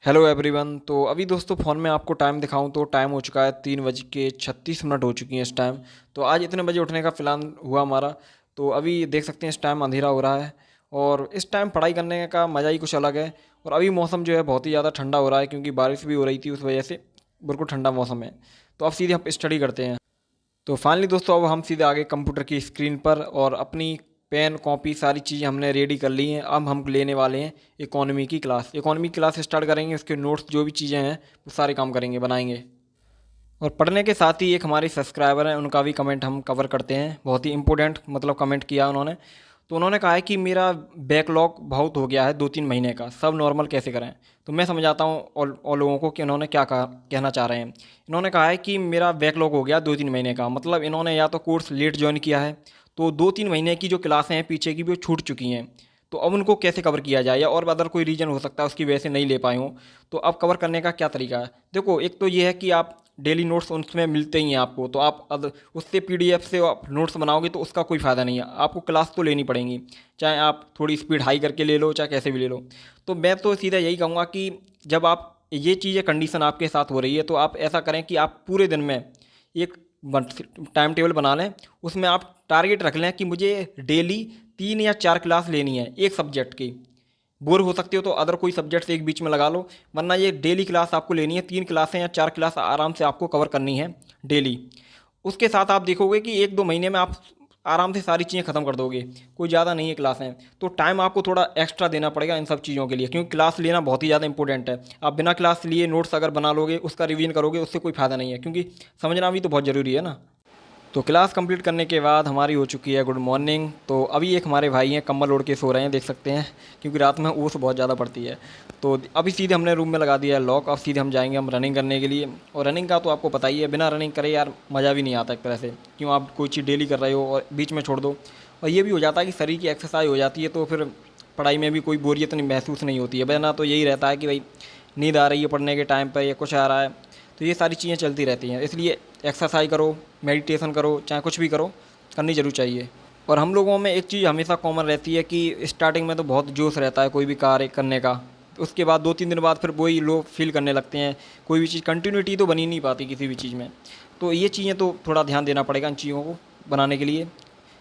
Hello everyone. तो अभी दोस्तों फ़ोन में आपको टाइम दिखाऊं तो टाइम हो चुका है 3:36 हो चुकी हैं इस टाइम। तो आज इतने बजे उठने का प्लान हुआ हमारा। तो अभी देख सकते हैं इस टाइम अंधेरा हो रहा है और इस टाइम पढ़ाई करने का मज़ा ही कुछ अलग है। और अभी मौसम जो है बहुत ही ज़्यादा ठंडा हो रहा है क्योंकि बारिश भी हो रही थी, उस वजह से बिल्कुल ठंडा मौसम है। तो अब सीधे हम स्टडी करते हैं। तो फाइनली दोस्तों अब हम सीधे आगे कंप्यूटर की स्क्रीन पर और अपनी पेन कॉपी सारी चीज़ें हमने रेडी कर ली हैं। अब हम लेने वाले हैं इकोनॉमी की क्लास स्टार्ट करेंगे। उसके नोट्स जो भी चीज़ें हैं वो सारे काम करेंगे, बनाएंगे। और पढ़ने के साथ ही एक हमारी सब्सक्राइबर हैं, उनका भी कमेंट हम कवर करते हैं। बहुत ही इंपॉर्टेंट मतलब कमेंट किया उन्होंने। तो उन्होंने कहा है कि मेरा बैकलॉग बहुत हो गया है 2-3 महीने का, सब नॉर्मल कैसे करें। तो मैं समझाता हूँ और लोगों को कि उन्होंने क्या कहा, कहना चाह रहे हैं। इन्होंने कहा है कि मेरा बैकलॉग हो गया 2-3 महीने का, मतलब इन्होंने या तो कोर्स लेट ज्वाइन किया है, तो 2-3 महीने की जो क्लासें हैं पीछे की वो छूट चुकी हैं। तो अब उनको कैसे कवर किया जाए, या और अदर कोई रीज़न हो सकता है उसकी वजह से नहीं ले पाए हों। तो अब कवर करने का क्या तरीका है? देखो, एक तो ये है कि आप डेली नोट्स उसमें मिलते ही हैं आपको, तो आप उससे पीडीएफ से आप नोट्स बनाओगे तो उसका कोई फ़ायदा नहीं है। आपको क्लास तो लेनी पड़ेगी, चाहे आप थोड़ी स्पीड हाई करके ले लो, चाहे कैसे भी ले लो। तो मैं तो सीधा यही कहूँगा कि जब आप ये चीज़ें कंडीशन आपके साथ हो रही है तो आप ऐसा करें कि आप पूरे दिन में एक टाइम टेबल बना लें। उसमें आप टारगेट रख लें कि मुझे डेली 3 या 4 क्लास लेनी है एक सब्जेक्ट की। बोर हो सकते हो तो अदर कोई सब्जेक्ट से एक बीच में लगा लो, वरना ये डेली क्लास आपको लेनी है। 3 क्लासें या 4 क्लास आराम से आपको कवर करनी है डेली। उसके साथ आप देखोगे कि 1-2 महीने में आप आराम से सारी चीज़ें ख़त्म कर दोगे। कोई ज़्यादा नहीं है क्लासें, तो टाइम आपको थोड़ा एक्स्ट्रा देना पड़ेगा इन सब चीज़ों के लिए, क्योंकि क्लास लेना बहुत ही ज़्यादा इंपॉर्टेंट है। आप बिना क्लास लिए नोट्स अगर बना लोगे, उसका रिवीजन करोगे, उससे कोई फ़ायदा नहीं है, क्योंकि समझना भी तो बहुत ज़रूरी है ना। तो क्लास कंप्लीट करने के बाद हमारी हो चुकी है गुड मॉर्निंग। तो अभी एक हमारे भाई हैं कंबल ओढ़ के सो रहे हैं, देख सकते हैं, क्योंकि रात में ओस बहुत ज़्यादा पड़ती है। तो अभी सीधे हमने रूम में लगा दिया है लॉक। अब सीधे हम जाएंगे हम रनिंग करने के लिए। और रनिंग का तो आपको पता ही है, बिना रनिंग करे यार मज़ा भी नहीं आता एक तरह से। क्यों, आप कोई चीज़ डेली कर रहे हो और बीच में छोड़ दो, और ये भी हो जाता है कि शरीर की एक्सरसाइज हो जाती है, तो फिर पढ़ाई में भी कोई बोरियत नहीं महसूस नहीं होती है। वरना तो यही रहता है कि भाई नींद आ रही है पढ़ने के टाइम पर, या कुछ आ रहा है, तो ये सारी चीज़ें चलती रहती हैं। इसलिए एक्सरसाइज करो, मेडिटेशन करो, चाहे कुछ भी करो, करनी ज़रूर चाहिए। और हम लोगों में एक चीज़ हमेशा कॉमन रहती है कि स्टार्टिंग में तो बहुत जोश रहता है कोई भी कार्य करने का। उसके बाद 2-3 दिन बाद फिर वही लो फील करने लगते हैं। कोई भी चीज़ कंटिन्यूटी तो बनी नहीं पाती किसी भी चीज़ में। तो ये चीज़ें तो थोड़ा ध्यान देना पड़ेगा इन चीज़ों को बनाने के लिए,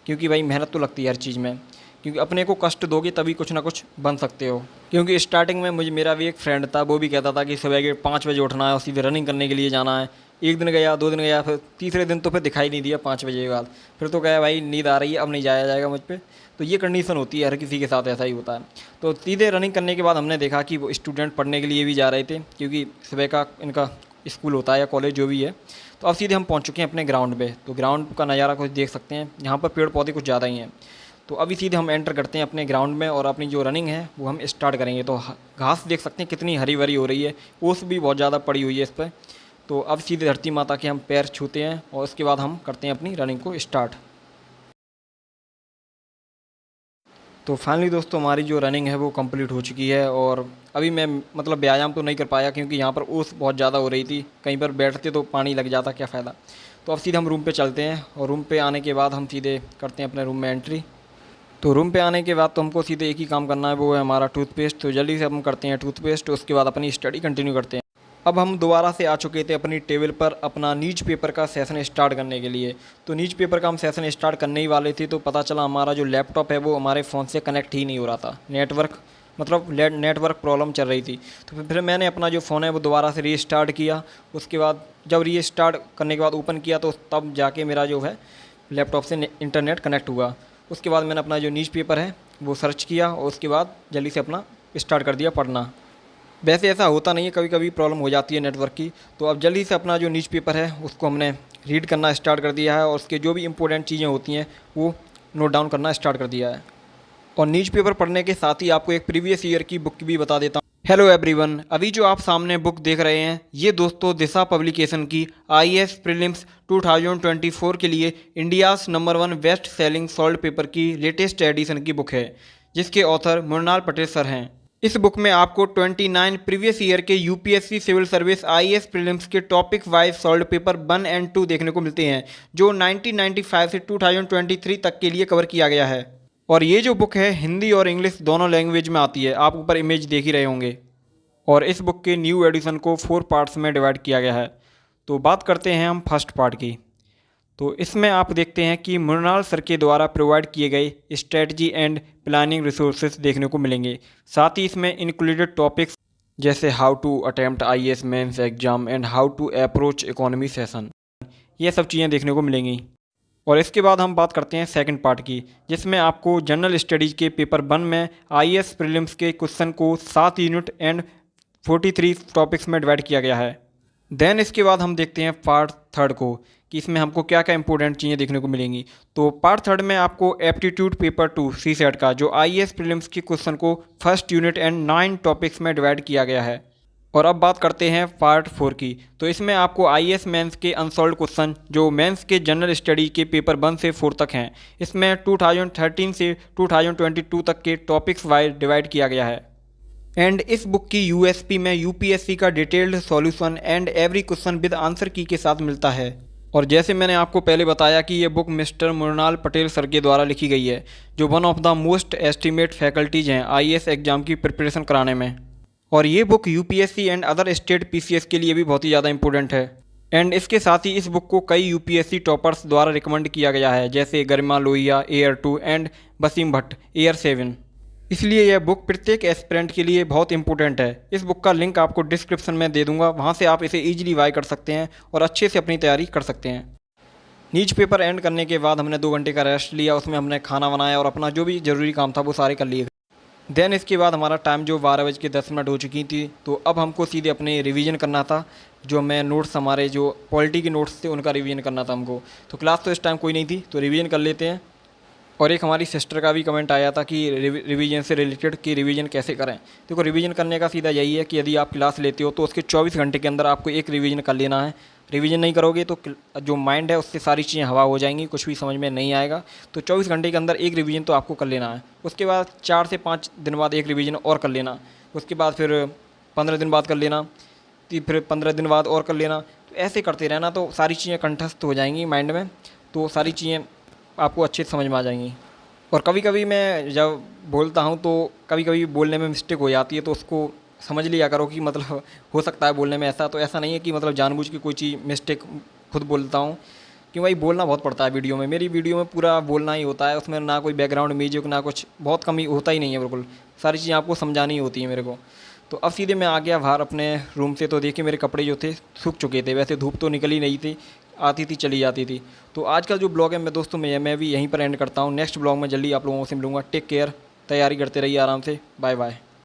क्योंकि भाई मेहनत तो लगती है हर चीज़ में। क्योंकि अपने को कष्ट दोगे तभी कुछ ना कुछ बन सकते हो। क्योंकि स्टार्टिंग में मेरा भी एक फ्रेंड था, वो भी कहता था कि सुबह के 5 बजे उठना है और सीधे रनिंग करने के लिए जाना है। एक दिन गया, 2 दिन गया, फिर तीसरे दिन तो फिर दिखाई नहीं दिया 5 बजे के बाद। फिर तो कहा भाई नींद आ रही है, अब नहीं जाया जाएगा मुझ पे। तो ये कंडीशन होती है, हर किसी के साथ ऐसा ही होता है। तो सीधे रनिंग करने के बाद हमने देखा कि वो स्टूडेंट पढ़ने के लिए भी जा रहे थे, क्योंकि सुबह का इनका स्कूल होता है या कॉलेज जो भी है। तो अब सीधे हम पहुंच चुके हैं अपने ग्राउंड पे। तो ग्राउंड का नज़ारा कुछ देख सकते हैं, यहाँ पर पेड़ पौधे कुछ ज़्यादा ही हैं। तो अभी सीधे हम एंटर करते हैं अपने ग्राउंड में और अपनी जो रनिंग है वो हम स्टार्ट करेंगे। तो घास देख सकते हैं कितनी हरी भरी हो रही है, ओस भी बहुत ज़्यादा पड़ी हुई है इस पर। तो अब सीधे धरती माता के हम पैर छूते हैं और उसके बाद हम करते हैं अपनी रनिंग को स्टार्ट। तो फाइनली दोस्तों हमारी जो रनिंग है वो कंप्लीट हो चुकी है। और अभी मैं मतलब व्यायाम तो नहीं कर पाया, क्योंकि यहाँ पर ओस बहुत ज़्यादा हो रही थी, कहीं पर बैठते तो पानी लग जाता, क्या फ़ायदा। तो अब सीधे हम रूम पे चलते हैं और रूम पे आने के बाद हम सीधे करते हैं अपने रूम में एंट्री। तो रूम पे आने के बाद तो हमको सीधे एक ही काम करना है, वो है हमारा टूथपेस्ट। तो जल्दी से हम करते हैं टूथपेस्ट, उसके बाद अपनी स्टडी कंटिन्यू करते हैं। अब हम दोबारा से आ चुके थे अपनी टेबल पर अपना न्यूज़पेपर का सेशन स्टार्ट करने के लिए। तो न्यूज़पेपर का हम सेशन स्टार्ट करने ही वाले थे, तो पता चला हमारा जो लैपटॉप है वो हमारे फ़ोन से कनेक्ट ही नहीं हो रहा था। नेटवर्क प्रॉब्लम चल रही थी। तो फिर मैंने अपना जो फ़ोन है वो दोबारा से रीस्टार्ट किया। उसके बाद जब रीस्टार्ट करने के बाद ओपन किया तो तब जाके मेरा जो है लैपटॉप से इंटरनेट कनेक्ट हुआ। उसके बाद मैंने अपना जो न्यूज़पेपर है वो सर्च किया और उसके बाद जल्दी से अपना स्टार्ट कर दिया पढ़ना। वैसे ऐसा होता नहीं है, कभी कभी प्रॉब्लम हो जाती है नेटवर्क की। तो अब जल्दी से अपना जो न्यूज़पेपर है उसको हमने रीड करना स्टार्ट कर दिया है और उसके जो भी इंपॉर्टेंट चीज़ें होती हैं वो नोट डाउन करना स्टार्ट कर दिया है। और न्यूज़पेपर पढ़ने के साथ ही आपको एक प्रीवियस ईयर की बुक भी बता देता हूँ। हेलो एवरीवन, अभी जो आप सामने बुक देख रहे हैं ये दोस्तों दिशा पब्लिकेशन की आईएएस प्रीलिम्स 2024 के लिए India's number 1 best selling solve paper की लेटेस्ट एडिशन की बुक है, जिसके ऑथर मृणाल पटेल सर हैं। इस बुक में आपको 29 प्रीवियस ईयर के UPSC civil service IAS prelims के टॉपिक वाइज सॉल्व पेपर 1 और 2 देखने को मिलते हैं, जो 1995 से 2023 तक के लिए कवर किया गया है। और ये जो बुक है हिंदी और इंग्लिश दोनों लैंग्वेज में आती है, आप ऊपर इमेज देख ही रहे होंगे। और इस बुक के न्यू एडिशन को 4 पार्ट्स में डिवाइड किया गया है। तो बात करते हैं हम फर्स्ट पार्ट की। तो इसमें आप देखते हैं कि मृणाल सर के द्वारा प्रोवाइड किए गए स्ट्रेटजी एंड प्लानिंग रिसोर्सेज देखने को मिलेंगे। साथ ही इसमें इंक्लूडेड टॉपिक्स जैसे how to attempt IAS mains exam and how to approach economy session, ये सब चीज़ें देखने को मिलेंगी। और इसके बाद हम बात करते हैं सेकंड पार्ट की, जिसमें आपको जनरल स्टडीज़ के पेपर 1 में IAS प्रीलिम्स के क्वेश्चन को 7 यूनिट एंड 43 टॉपिक्स में डिवाइड किया गया है। देन इसके बाद हम देखते हैं पार्ट थर्ड को कि इसमें हमको क्या क्या इंपॉर्टेंट चीज़ें देखने को मिलेंगी। तो पार्ट थर्ड में आपको एप्टीट्यूड पेपर 2 CSET का जो IAS प्रीलिम्स के क्वेश्चन को फर्स्ट यूनिट एंड 9 टॉपिक्स में डिवाइड किया गया है। और अब बात करते हैं पार्ट 4 की। तो इसमें आपको IAS मेंस के अनसॉल्व्ड क्वेश्चन जो मेंस के जनरल स्टडी के पेपर 1 से 4 तक हैं, इसमें 2013 से 2022 तक के टॉपिक्स वाइज डिवाइड किया गया है। एंड इस बुक की USP में UPSC का detailed solution and every question with answer की के साथ मिलता है। और जैसे मैंने आपको पहले बताया कि ये book mister Mrinal Patel sir के द्वारा लिखी गई है, जो one of the most estimate faculties हैं IAS एग्जाम की प्रिपरेशन कराने में। और ये book UPSC and other state PCS के लिए भी बहुत ही ज़्यादा इंपॉर्टेंट है। एंड इसके साथ ही इस बुक को कई UPSC टॉपर्स द्वारा रिकमेंड किया गया है, जैसे Garima Lohia AR 2 and Wasim Bhatt AR 7। इसलिए यह बुक प्रत्येक एस्पिरेंट के लिए बहुत इंपॉर्टेंट है। इस बुक का लिंक आपको डिस्क्रिप्शन में दे दूंगा, वहाँ से आप इसे ईजिली बाय कर सकते हैं और अच्छे से अपनी तैयारी कर सकते हैं। नीच पेपर एंड करने के बाद हमने 2 घंटे का रेस्ट लिया, उसमें हमने खाना बनाया और अपना जो भी ज़रूरी काम था वो सारे कर लिए। देन इसके बाद हमारा टाइम जो 12:10 हो चुकी थी, तो अब हमको सीधे अपने रिवीजन करना था। जो मैं नोट्स हमारे जो पॉलिटी के नोट्स थे उनका रिवीजन करना था हमको। तो क्लास तो इस टाइम कोई नहीं थी, तो रिवीजन कर लेते हैं। और एक हमारी सिस्टर का भी कमेंट आया था कि रिवीजन से रिलेटेड कि रिवीजन कैसे करें। देखो, रिवीजन करने का सीधा यही है कि यदि आप क्लास लेते हो तो उसके 24 घंटे के अंदर आपको एक रिवीजन कर लेना है। रिवीजन नहीं करोगे तो जो माइंड है उससे सारी चीज़ें हवा हो जाएंगी, कुछ भी समझ में नहीं आएगा। तो 24 घंटे के अंदर एक रिवीजन तो आपको कर लेना है। उसके बाद 4 से 5 दिन बाद एक रिवीजन और कर लेना। उसके बाद फिर 15 दिन बाद कर लेना, फिर 15 दिन बाद और कर लेना। तो ऐसे करते रहना, तो सारी चीज़ें कंठस्थ हो जाएंगी माइंड में, तो सारी चीज़ें आपको अच्छे से समझ में आ जाएंगी। और कभी कभी मैं जब बोलता हूँ तो कभी कभी बोलने में मिस्टेक हो जाती है, तो उसको समझ लिया करो कि मतलब हो सकता है बोलने में ऐसा, तो ऐसा नहीं है कि मतलब जानबूझ के कोई चीज़ मिस्टेक खुद बोलता हूँ। क्यों भाई, बोलना बहुत पड़ता है वीडियो में। मेरी वीडियो में पूरा बोलना ही होता है, उसमें ना कोई बैकग्राउंड म्यूजिक ना कुछ, बहुत कम ही होता ही नहीं है, बिल्कुल सारी चीज़ें आपको समझानी होती है मेरे को। तो अब सीधे मैं आ गया बाहर अपने रूम से। तो देखिए मेरे कपड़े जो थे सूख चुके थे, वैसे धूप तो निकली नहीं थी, आती थी चली जाती थी। तो आज का जो ब्लॉग है मैं दोस्तों मैं भी यहीं पर एंड करता हूँ। नेक्स्ट ब्लॉग में जल्दी आप लोगों से मिलूँगा। टेक केयर, तैयारी करते रहिए आराम से। Bye bye.